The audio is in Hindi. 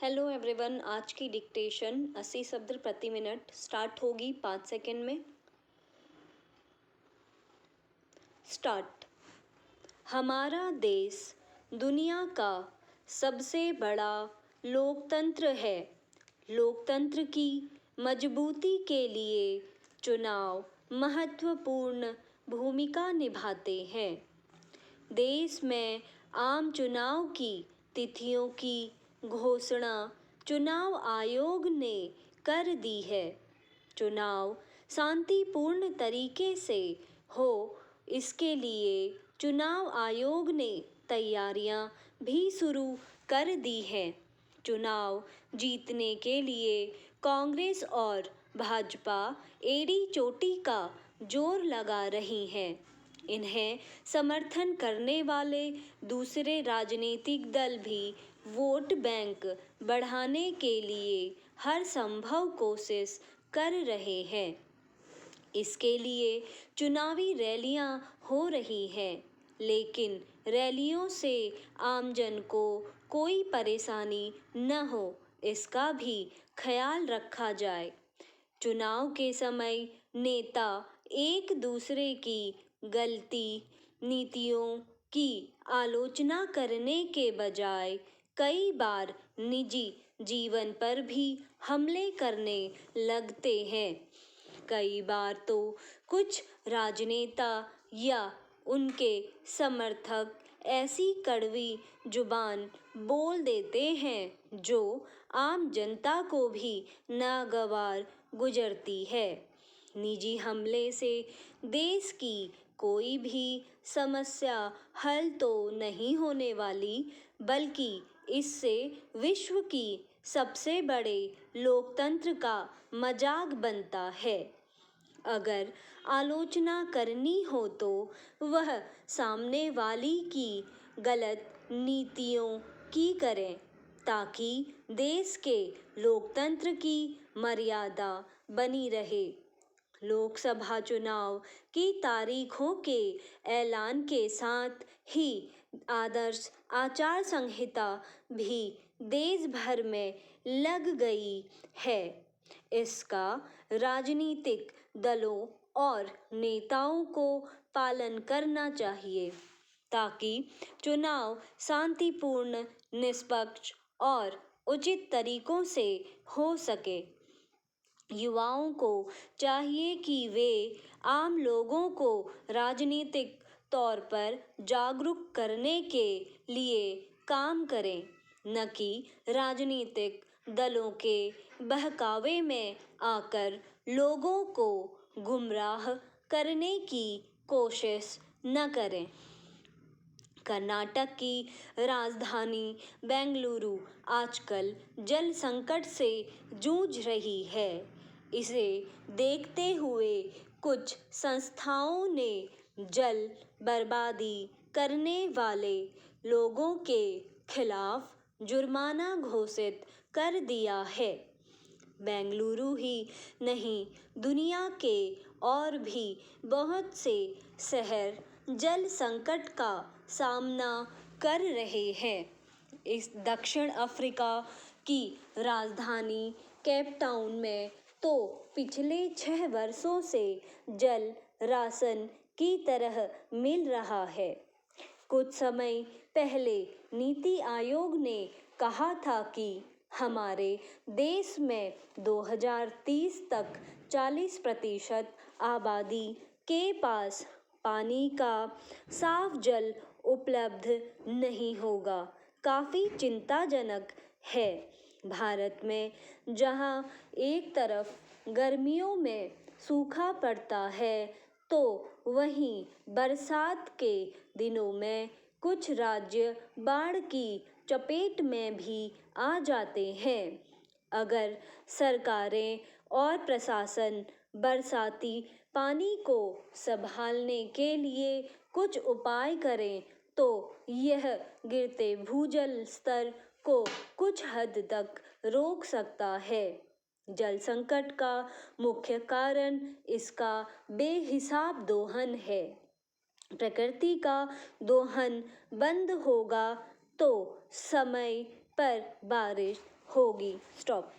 Hello everyone. आज की डिक्टेशन 80 शब्द प्रति मिनट स्टार्ट होगी 5 सेकेंड में। स्टार्ट। हमारा देश दुनिया का सबसे बड़ा लोकतंत्र है। लोकतंत्र की मजबूती के लिए चुनाव महत्वपूर्ण भूमिका निभाते हैं। देश में आम चुनाव की तिथियों की घोषणा चुनाव आयोग ने कर दी है। चुनाव शांतिपूर्ण तरीके से हो, इसके लिए चुनाव आयोग ने तैयारियां भी शुरू कर दी हैं। चुनाव जीतने के लिए कांग्रेस और भाजपा एड़ी चोटी का जोर लगा रही हैं। इन्हें समर्थन करने वाले दूसरे राजनीतिक दल भी वोट बैंक बढ़ाने के लिए हर संभव कोशिश कर रहे हैं। इसके लिए चुनावी रैलियां हो रही हैं, लेकिन रैलियों से आमजन को कोई परेशानी न हो, इसका भी ख्याल रखा जाए। चुनाव के समय नेता एक दूसरे की गलती नीतियों की आलोचना करने के बजाय कई बार निजी जीवन पर भी हमले करने लगते हैं। कई बार तो कुछ राजनेता या उनके समर्थक ऐसी कड़वी जुबान बोल देते हैं जो आम जनता को भी नागवार गुजरती है। निजी हमले से देश की कोई भी समस्या हल तो नहीं होने वाली, बल्कि इससे विश्व की सबसे बड़े लोकतंत्र का मजाक बनता है। अगर आलोचना करनी हो तो वह सामने वाली की गलत नीतियों की करें, ताकि देश के लोकतंत्र की मर्यादा बनी रहे। लोकसभा चुनाव की तारीखों के ऐलान के साथ ही आदर्श आचार संहिता भी देश भर में लग गई है। इसका राजनीतिक दलों और नेताओं को पालन करना चाहिए, ताकि चुनाव शांतिपूर्ण, निष्पक्ष और उचित तरीकों से हो सके। युवाओं को चाहिए कि वे आम लोगों को राजनीतिक तौर पर जागरूक करने के लिए काम करें, न कि राजनीतिक दलों के बहकावे में आकर लोगों को गुमराह करने की कोशिश न करें। कर्नाटक की राजधानी बेंगलुरु आजकल जल संकट से जूझ रही है। इसे देखते हुए कुछ संस्थाओं ने जल बर्बादी करने वाले लोगों के खिलाफ जुर्माना घोषित कर दिया है। बेंगलुरु ही नहीं, दुनिया के और भी बहुत से शहर जल संकट का सामना कर रहे हैं। इस दक्षिण अफ्रीका की राजधानी केप टाउन में तो पिछले 6 वर्षों से जल राशन की तरह मिल रहा है। कुछ समय पहले नीति आयोग ने कहा था कि हमारे देश में 2030 तक 40% आबादी के पास पानी का साफ जल उपलब्ध नहीं होगा। काफ़ी चिंताजनक है। भारत में जहां एक तरफ गर्मियों में सूखा पड़ता है, तो वहीं बरसात के दिनों में कुछ राज्य बाढ़ की चपेट में भी आ जाते हैं। अगर सरकारें और प्रशासन बरसाती पानी को संभालने के लिए कुछ उपाय करें, तो यह गिरते भूजल स्तर को कुछ हद तक रोक सकता है। जल संकट का मुख्य कारण इसका बेहिसाब दोहन है। प्रकृति का दोहन बंद होगा तो समय पर बारिश होगी। स्टॉप।